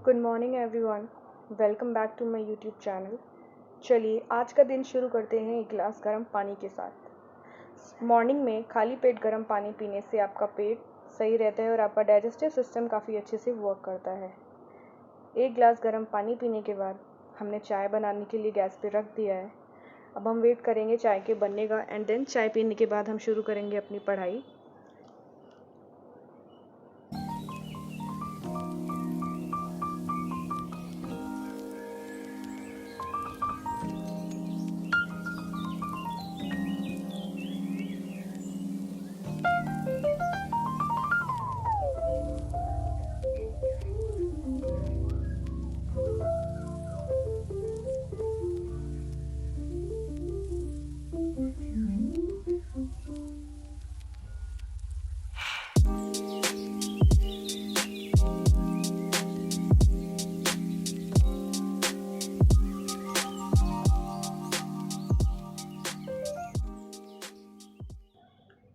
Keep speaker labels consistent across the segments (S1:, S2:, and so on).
S1: Good morning everyone. Welcome back to my YouTube channel. चलिए आज का दिन शुरू करते हैं एक गिलास गर्म पानी के साथ। मॉर्निंग में खाली पेट गर्म पानी पीने से आपका पेट सही रहता है और आपका डाइजेस्टिव सिस्टम काफ़ी अच्छे से वर्क करता है। एक गिलास गर्म पानी पीने के बाद हमने चाय बनाने के लिए गैस पे रख दिया है। अब हम वेट करेंगे चाय के बनने का एंड देन चाय पीने के बाद हम शुरू करेंगे अपनी पढ़ाई।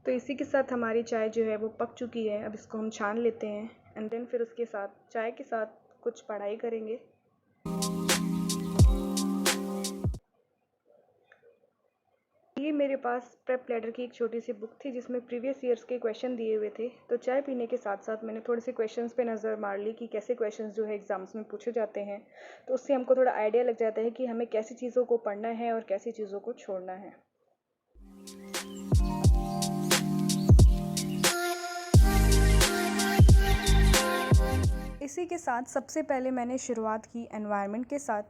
S1: तो इसी के साथ हमारी चाय जो है वो पक चुकी है। अब इसको हम छान लेते हैं एंड देन फिर उसके साथ चाय के साथ कुछ पढ़ाई करेंगे। ये मेरे पास प्रेप लैडर की एक छोटी सी बुक थी जिसमें प्रीवियस ईयर्स के क्वेश्चन दिए हुए थे। तो चाय पीने के साथ साथ मैंने थोड़े से क्वेश्चंस पे नज़र मार ली कि कैसे क्वेश्चंस जो है एग्ज़ाम्स में पूछे जाते हैं। तो उससे हमको थोड़ा आइडिया लग जाता है कि हमें कैसी चीज़ों को पढ़ना है और कैसी चीज़ों को छोड़ना है। इसी के साथ सबसे पहले मैंने शुरुआत की एनवायरनमेंट के साथ।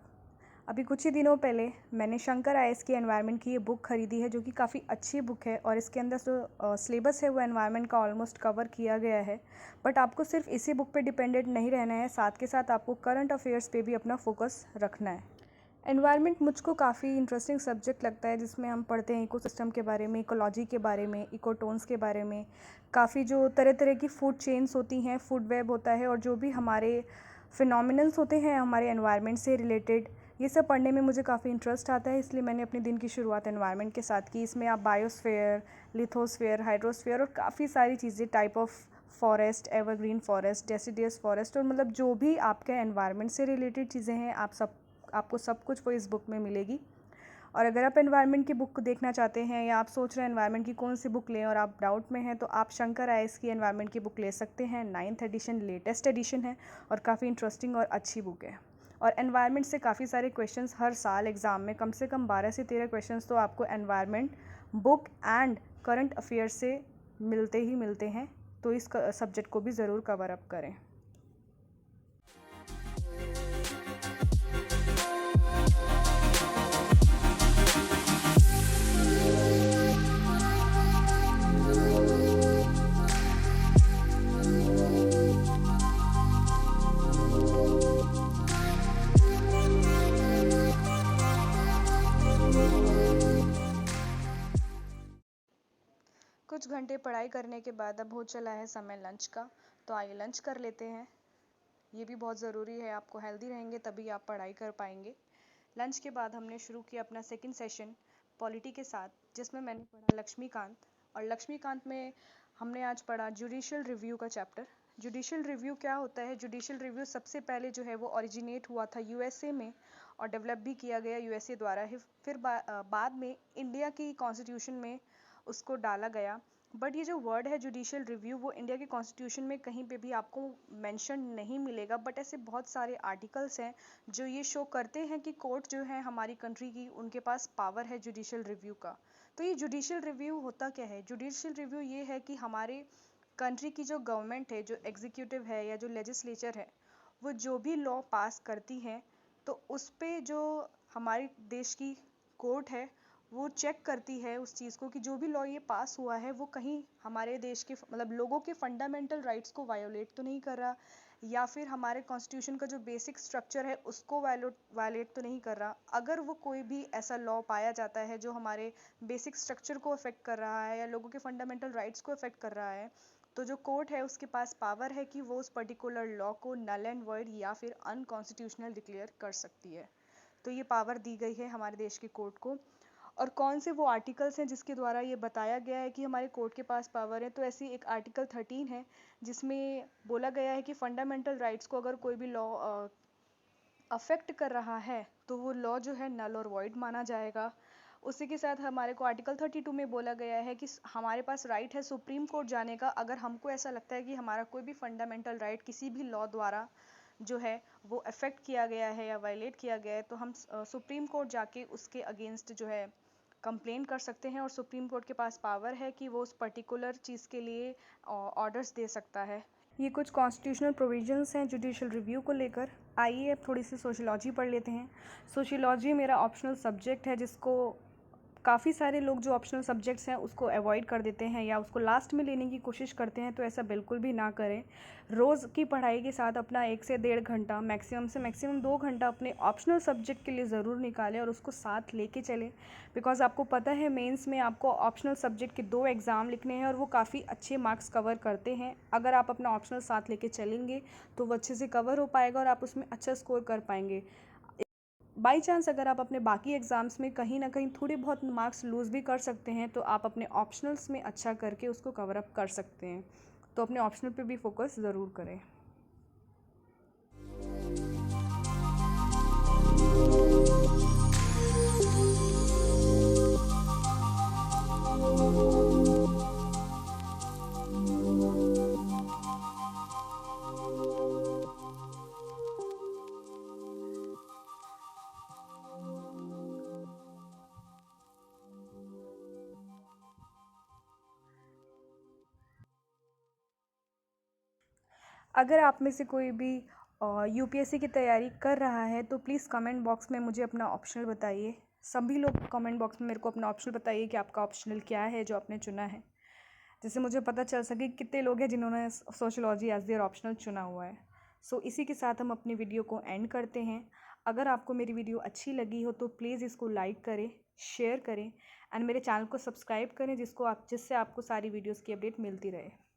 S1: अभी कुछ ही दिनों पहले मैंने शंकर आईएएस की एनवायरनमेंट की ये बुक ख़रीदी है जो कि काफ़ी अच्छी बुक है और इसके अंदर जो सिलेबस है वो एनवायरनमेंट का ऑलमोस्ट कवर किया गया है। बट आपको सिर्फ इसी बुक पे डिपेंडेंट नहीं रहना है, साथ के साथ आपको करंट अफेयर्स पे भी अपना फोकस रखना है। एनवायरनमेंट मुझको काफ़ी इंटरेस्टिंग सब्जेक्ट लगता है जिसमें हम पढ़ते हैं इकोसिस्टम के बारे में, इकोलॉजी के बारे में, इकोटोन्स के बारे में। काफ़ी जो तरह तरह की फूड चेन्स होती हैं, फूड वेब होता है और जो भी हमारे फिनोमिनल्स होते हैं हमारे एनवायरनमेंट से रिलेटेड, ये सब पढ़ने में मुझे काफ़ी इंटरेस्ट आता है। इसलिए मैंने अपने दिन की शुरुआत एनवायरनमेंट के साथ की। इसमें आप बायोस्फीयर, लिथोस्फीयर, हाइड्रोस्फीयर और काफ़ी सारी चीज़ें, type of forest, evergreen forest, deciduous forest और मतलब जो भी आपके एनवायरनमेंट से रिलेटेड चीज़ें हैं आपको सब कुछ वो इस बुक में मिलेगी। और अगर आप एनवायरनमेंट की बुक देखना चाहते हैं या आप सोच रहे हैं एनवायरनमेंट की कौन सी बुक लें और आप डाउट में हैं, तो आप शंकर आईएएस की एनवायरनमेंट की बुक ले सकते हैं। 9th एडिशन, लेटेस्ट एडिशन है और काफ़ी इंटरेस्टिंग और अच्छी बुक है। और एनवायरनमेंट से काफ़ी सारे क्वेश्चंस हर साल एग्ज़ाम में कम से कम 12 से 13 क्वेश्चंस तो आपको environment book and current affair से मिलते ही मिलते हैं। तो इस सब्जेक्ट को भी ज़रूर कवर अप करें। कुछ घंटे पढ़ाई करने के बाद अब हो चला है समय लंच का। तो आइए लंच कर लेते हैं। ये भी बहुत ज़रूरी है, आपको हेल्दी रहेंगे तभी आप पढ़ाई कर पाएंगे। लंच के बाद हमने शुरू किया अपना सेकंड सेशन पॉलिटी के साथ, जिसमें मैंने पढ़ा लक्ष्मीकांत। और लक्ष्मीकांत में हमने आज पढ़ा जुडिशियल रिव्यू का चैप्टर। जुडिशियल रिव्यू क्या होता है? जुडिशियल रिव्यू सबसे पहले जो है वो ओरिजिनेट हुआ था यूएसए में और डेवलप भी किया गया यूएसए द्वारा ही। फिर बाद में इंडिया की कॉन्स्टिट्यूशन में उसको डाला गया। बट ये जो वर्ड है जुडिशियल रिव्यू, वो इंडिया के कॉन्स्टिट्यूशन में कहीं पे भी आपको मेंशन नहीं मिलेगा। बट ऐसे बहुत सारे आर्टिकल्स हैं जो ये शो करते हैं कि कोर्ट जो है हमारी कंट्री की, उनके पास पावर है जुडिशियल रिव्यू का। तो ये जुडिशियल रिव्यू होता क्या है? जुडिशियल रिव्यू ये है कि हमारे कंट्री की जो गवर्नमेंट है, जो एग्जीक्यूटिव है या जो लेजिस्लेचर है, वो जो भी लॉ पास करती है तो उस पे जो हमारे देश की कोर्ट है वो चेक करती है उस चीज़ को कि जो भी लॉ ये पास हुआ है वो कहीं हमारे देश के मतलब लोगों के फंडामेंटल राइट्स को वायोलेट तो नहीं कर रहा, या फिर हमारे कॉन्स्टिट्यूशन का जो बेसिक स्ट्रक्चर है उसको वायलेट तो नहीं कर रहा। अगर वो कोई भी ऐसा लॉ पाया जाता है जो हमारे बेसिक स्ट्रक्चर को अफेक्ट कर रहा है या लोगों के फंडामेंटल राइट्स को अफेक्ट कर रहा है, तो जो कोर्ट है उसके पास पावर है कि वो उस पर्टिकुलर लॉ को नल एंड वॉइड या फिर अनकॉन्स्टिट्यूशनल डिक्लेयर कर सकती है। तो ये पावर दी गई है हमारे देश की कोर्ट को। और कौन से वो आर्टिकल्स हैं जिसके द्वारा ये बताया गया है कि हमारे कोर्ट के पास पावर है। तो ऐसी एक आर्टिकल 13 है जिसमें बोला गया है कि फंडामेंटल राइट्स को अगर कोई भी लॉ अफेक्ट कर रहा है तो वो लॉ जो है नल और वॉइड माना जाएगा। उसी के साथ हमारे को आर्टिकल 32 में बोला गया है कि हमारे पास राइट है सुप्रीम कोर्ट जाने का। अगर हमको ऐसा लगता है कि हमारा कोई भी फंडामेंटल राइट किसी भी लॉ द्वारा जो है वो अफेक्ट किया गया है या वायलेट किया गया है, तो हम सुप्रीम कोर्ट जाके उसके अगेंस्ट जो है कंप्लेन कर सकते हैं। और सुप्रीम कोर्ट के पास पावर है कि वो उस पर्टिकुलर चीज़ के लिए ऑर्डर्स दे सकता है। ये कुछ कॉन्स्टिट्यूशनल प्रोविजंस हैं जुडिशल रिव्यू को लेकर। आइए अब थोड़ी सी सोशियोलॉजी पढ़ लेते हैं। सोशियोलॉजी मेरा ऑप्शनल सब्जेक्ट है, जिसको काफ़ी सारे लोग जो ऑप्शनल सब्जेक्ट्स हैं उसको अवॉइड कर देते हैं या उसको लास्ट में लेने की कोशिश करते हैं। तो ऐसा बिल्कुल भी ना करें। रोज़ की पढ़ाई के साथ अपना 1 से 1.5 घंटा, मैक्सिमम से मैक्सिमम 2 घंटा अपने ऑप्शनल सब्जेक्ट के लिए ज़रूर निकालें और उसको साथ लेके चलें। बिकॉज़ आपको पता है मेंस में आपको ऑप्शनल सब्जेक्ट के 2 एग्ज़ाम लिखने हैं और वो काफ़ी अच्छे मार्क्स कवर करते हैं। अगर आप अपना ऑप्शनल साथ लेके चलेंगे तो वो अच्छे से कवर हो पाएगा और आप उसमें अच्छा स्कोर कर पाएंगे। बाई चांस अगर आप अपने बाकी एग्ज़ाम्स में कहीं ना कहीं थोड़े बहुत मार्क्स लूज़ भी कर सकते हैं, तो आप अपने ऑप्शनल्स में अच्छा करके उसको कवर अप कर सकते हैं। तो अपने ऑप्शनल पे भी फोकस ज़रूर करें। अगर आप में से कोई भी यूपीएससी की तैयारी कर रहा है तो प्लीज़ कमेंट बॉक्स में मुझे अपना ऑप्शनल बताइए। सभी लोग कमेंट बॉक्स में मेरे को अपना ऑप्शनल बताइए कि आपका ऑप्शनल क्या है जो आपने चुना है, जिससे मुझे पता चल सके कितने लोग हैं जिन्होंने सोशियोलॉजी एज देयर ऑप्शनल चुना हुआ है। सो इसी के साथ हम अपनी वीडियो को एंड करते हैं। अगर आपको मेरी वीडियो अच्छी लगी हो तो प्लीज़ इसको लाइक करें, शेयर करें एंड मेरे चैनल को सब्सक्राइब करें जिससे आपको सारी वीडियोज़ की अपडेट मिलती रहे।